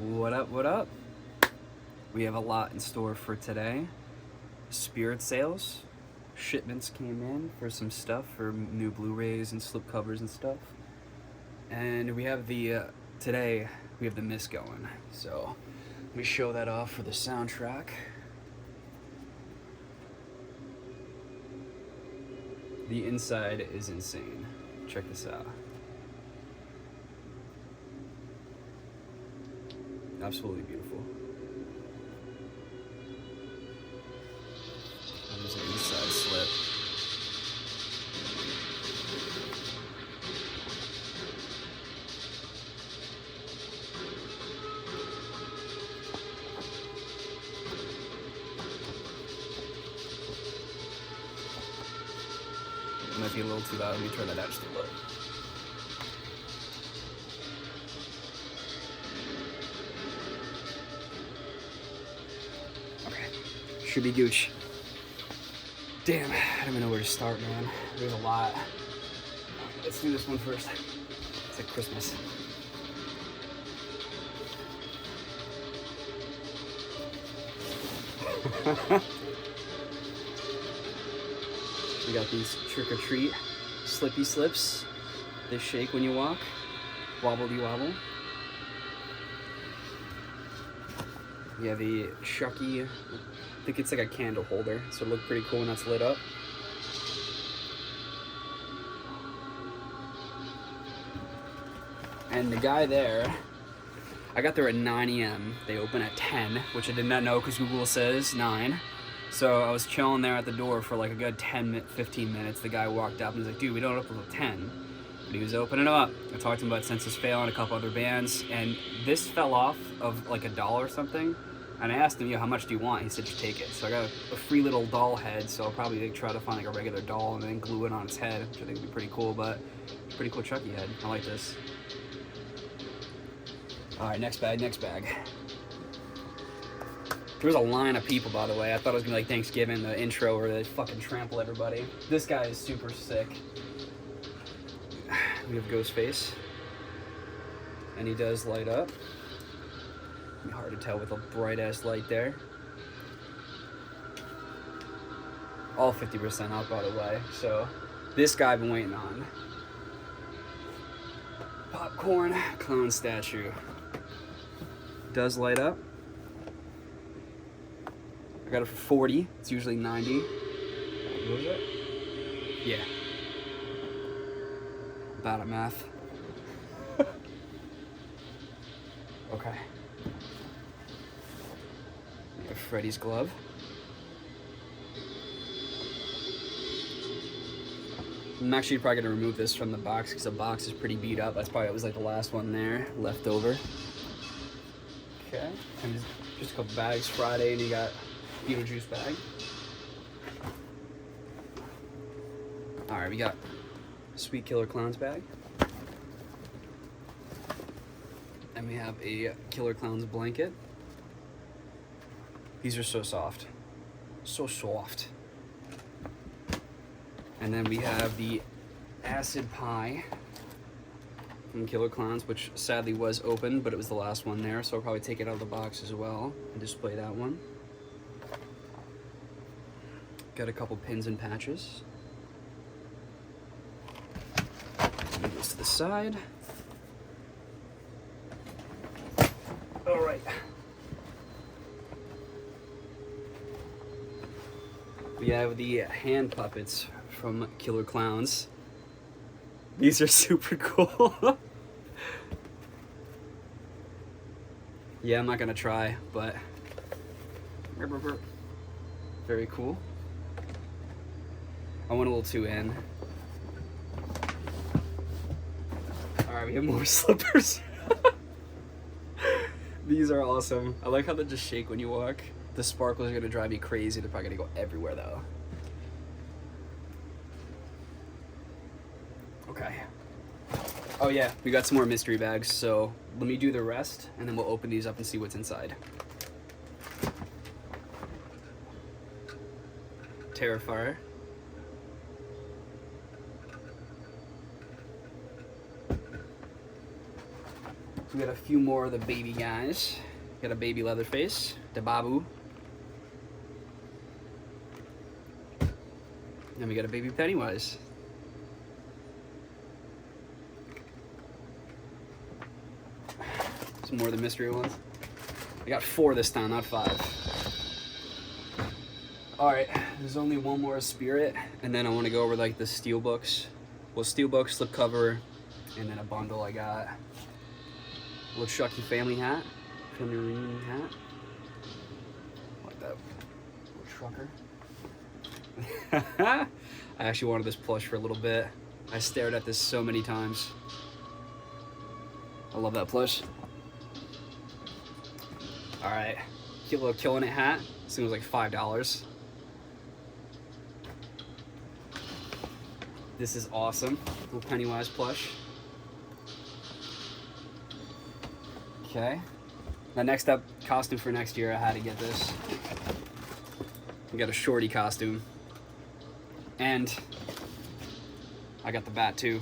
What up, what up? We have a lot in store for today. Spirit sales. Shipments came in for some stuff for new Blu-rays and slipcovers and stuff. And we have today we have the Mist going. So let me show that off for the soundtrack. The inside is insane. Check this out. Absolutely beautiful. There's an inside slip. It might be a little too loud. Let me turn that out just a little. Should be Gooch. Damn, I don't even know where to start, man. There's a lot. Let's do this one first. It's like Christmas. We got these trick or treat slippy slips. They shake when you walk. Wobbledy wobble. We have the Chucky, I think it's like a candle holder, so it looked pretty cool when that's lit up. And the guy there, I got there at 9 a.m. They open at 10, which I did not know because Google says 9. So I was chilling there at the door for like a good 15 minutes. The guy walked up and he's like, dude, we don't open until 10. But he was opening them up. I talked to him about Senses Fail and a couple other bands, and this fell off of like $1 or something. And I asked him, how much do you want? He said, just take it. So I got a free little doll head, so I'll probably try to find like a regular doll and then glue it on its head, which I think would be pretty cool, but pretty cool Chucky head. I like this. All right, next bag. There was a line of people, by the way. I thought it was gonna be like Thanksgiving, the intro where they fucking trample everybody. This guy is super sick. We have Ghostface, and he does light up. Hard to tell with a bright ass light there. All 50% off, by the way. So this guy I've been waiting on. Popcorn clown statue. Does light up. I got it for 40. It's usually 90. What is it? Yeah. Bad at math. Okay. Freddy's glove. I'm actually probably gonna remove this from the box because the box is pretty beat up. That's probably, it was like the last one there, left over. Okay, and just a couple bags Friday, and you got Beetlejuice bag. All right, we got Sweet Killer Clowns bag. And we have a Killer Clowns blanket. These are so soft. So soft. And then we have the Acid Pie from Killer Clowns, which sadly was open, but it was the last one there, so I'll probably take it out of the box as well and display that one. Got a couple pins and patches. Move this to the side. All right. We have the hand puppets from Killer Clowns. These are super cool. Yeah, I'm not gonna try, but very cool. I went a little too in. All right, we have more slippers. These are awesome. I like how they just shake when you walk. The sparkles are gonna drive me crazy. They're probably gonna go everywhere though. Okay. Oh yeah, we got some more mystery bags, so let me do the rest and then we'll open these up and see what's inside. Terrifier. We got a few more of the baby guys. Got a baby Leatherface, the Babu. Then we got a baby Pennywise. Some more of the mystery ones. I got 4 this time, not 5. Alright, there's only one more spirit, and then I want to go over like the steel books. Well, steel book, slipcover, and then a bundle I got. A little Chucky family hat. Family reunion hat. Like that little trucker. I actually wanted this plush for a little bit. I stared at this so many times. I love that plush. Alright, cute little Killing It hat. This thing was like $5. This is awesome. Little Pennywise plush. Okay. Now next up, costume for next year, I had to get this. We got a shorty costume. And I got the bat too.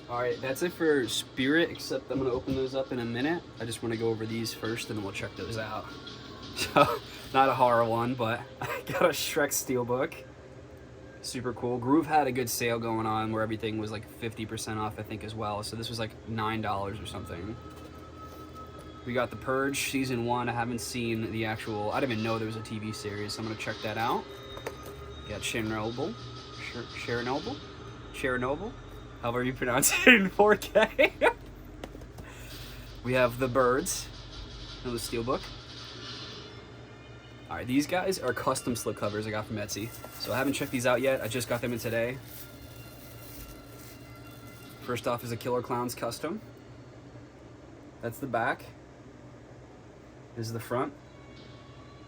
Alright, that's it for Spirit, except I'm going to open those up in a minute. I just want to go over these first and then we'll check those out. So, not a horror one, but I got a Shrek Steelbook. Super cool. Groove had a good sale going on where everything was like 50% off, I think, as well. So this was like $9 or something. We got The Purge Season 1. I haven't seen the actual... I didn't even know there was a TV series, so I'm going to check that out. We got Chernobyl. Chernobyl? However you pronounce it in 4K. We have The Birds. Another Steelbook. Alright, these guys are custom slipcovers I got from Etsy. So I haven't checked these out yet. I just got them in today. First off is a Killer Clowns custom. That's the back. This is the front.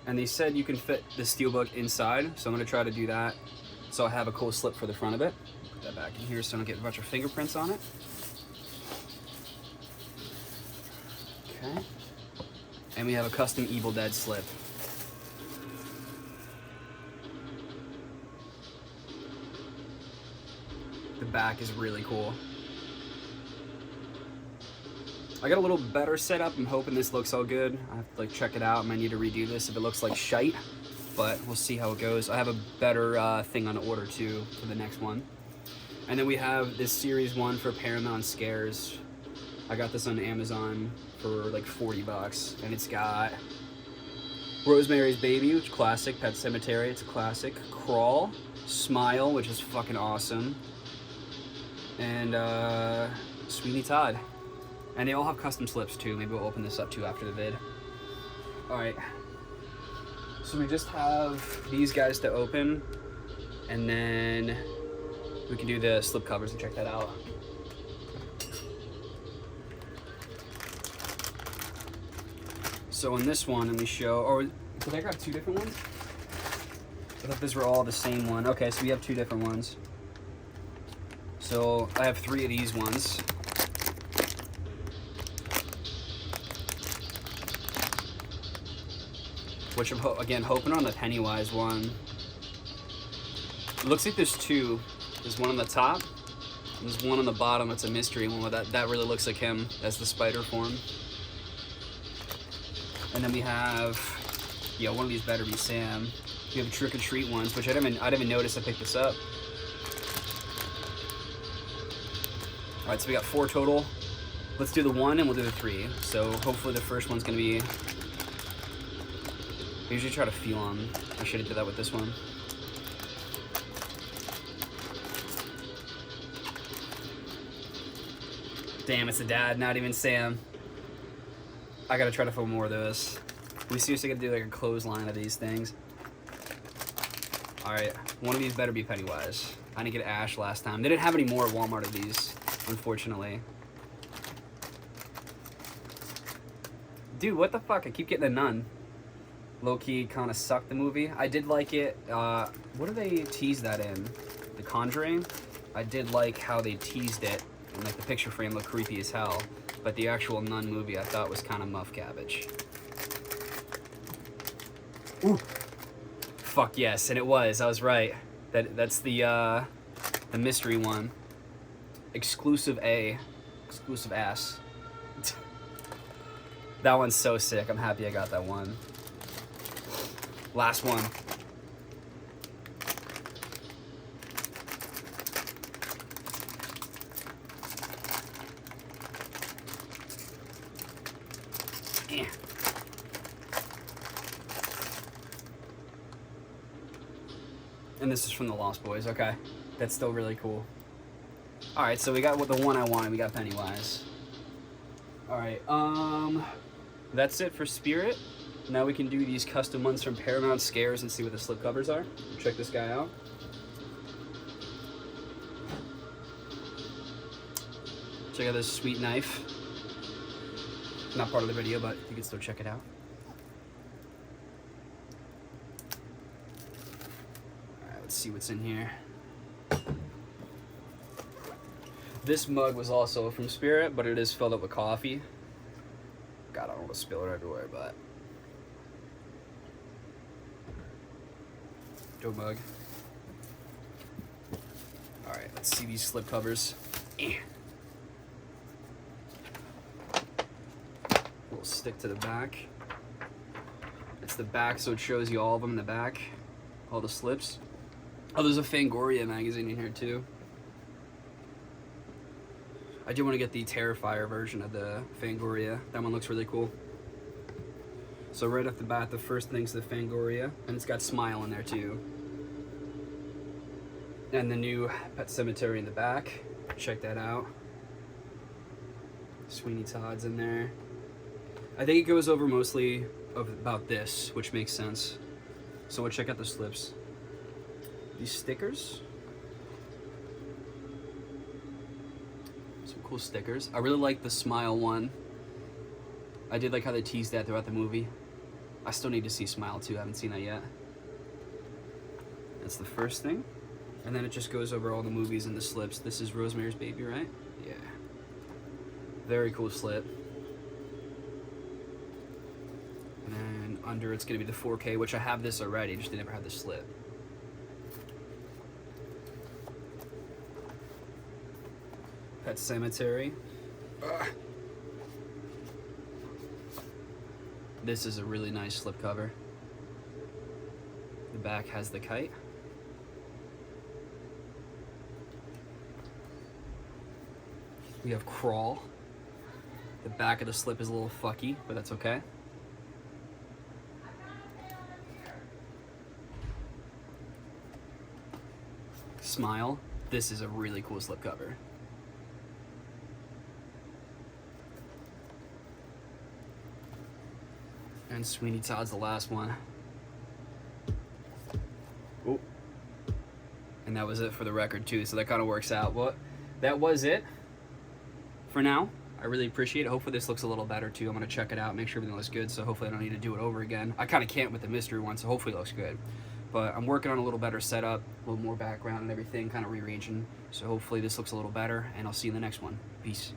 And they said you can fit the steelbook inside, so I'm going to try to do that. So I have a cool slip for the front of it. Put that back in here so I don't get a bunch of fingerprints on it. Okay. And we have a custom Evil Dead slip. The back is really cool. I got a little better setup. I'm hoping this looks all good. I have to like check it out. I might need to redo this if it looks like shite, but we'll see how it goes. I have a better thing on order too for the next one. And then we have this series 1 for Paramount Scares. I got this on Amazon for like $40, and it's got Rosemary's Baby, which is classic. Pet Sematary, it's a classic. Crawl, Smile, which is fucking awesome. And Sweeney Todd. And they all have custom slips too. Maybe we'll open this up too after the vid. Alright. So we just have these guys to open. And then we can do the slip covers and check that out. So in this one, let me show... Or did I grab 2 different ones? I thought these were all the same one. Okay, so we have 2 different ones. So I have 3 of these ones. Which I'm, again, hoping on the Pennywise one. It looks like there's 2. There's one on the top, and there's one on the bottom. It's a mystery one. That really looks like him as the spider form. And then we have, yeah, one of these better be Sam. We have Trick or Treat ones, which I didn't even notice I picked this up. All right, so we got 4 total. Let's do the 1 and we'll do the 3. So hopefully the first one's gonna be. I usually try to feel on. I should have did that with this one. Damn, it's the dad, not even Sam. I gotta try to fill more of those. We seriously gotta do like a clothesline of these things. Alright, one of these better be Pennywise. I didn't get Ash last time. They didn't have any more at Walmart of these, unfortunately. Dude, what the fuck? I keep getting a Nun. Low-key kind of sucked the movie. I did like it. What do they tease that in? The Conjuring? I did like how they teased it. And like the picture frame looked creepy as hell. But the actual Nun movie I thought was kind of muff cabbage. Ooh. Fuck yes, and it was. I was right. That's the the mystery one. Exclusive A. Exclusive ass. That one's so sick. I'm happy I got that one. Last one. Yeah. And this is from the Lost Boys. Okay. That's still really cool. Alright, so we got the one I wanted. We got Pennywise. Alright, that's it for Spirit. Now we can do these custom ones from Paramount Scares and see what the slipcovers are. Check this guy out. Check out this sweet knife. Not part of the video, but you can still check it out. Alright, let's see what's in here. This mug was also from Spirit, but it is filled up with coffee. God, I don't want to spill it everywhere, but... Dope mug. Alright, let's see these slip covers. We'll stick to the back. It's the back, so it shows you all of them in the back. All the slips. Oh, there's a Fangoria magazine in here, too. I do want to get the Terrifier version of the Fangoria. That one looks really cool. So right off the bat, the first thing's the Fangoria, and it's got Smile in there too. And the new Pet Cemetery in the back. Check that out. Sweeney Todd's in there. I think it goes over mostly about this, which makes sense. So we'll check out the slips. These stickers. Some cool stickers. I really like the Smile one. I did like how they teased that throughout the movie. I still need to see Smile too. I haven't seen that yet. That's the first thing. And then it just goes over all the movies and the slips. This is Rosemary's Baby, right? Yeah. Very cool slip. And then under it's going to be the 4K, which I have this already, just never had the slip. Pet Cemetery. Ugh. This is a really nice slipcover. The back has the kite. We have Crawl. The back of the slip is a little fucky, but that's okay. Smile. This is a really cool slipcover. And Sweeney Todd's the last one. Oh. And that was it for the record too, so that kind of works out. Well, that was it for now. I really appreciate it. Hopefully this looks a little better too. I'm gonna check it out, make sure everything looks good, so hopefully I don't need to do it over again. I kind of can't with the mystery one, so hopefully it looks good. But I'm working on a little better setup, a little more background and everything, kind of rearranging. So hopefully this looks a little better, and I'll see you in the next one. Peace.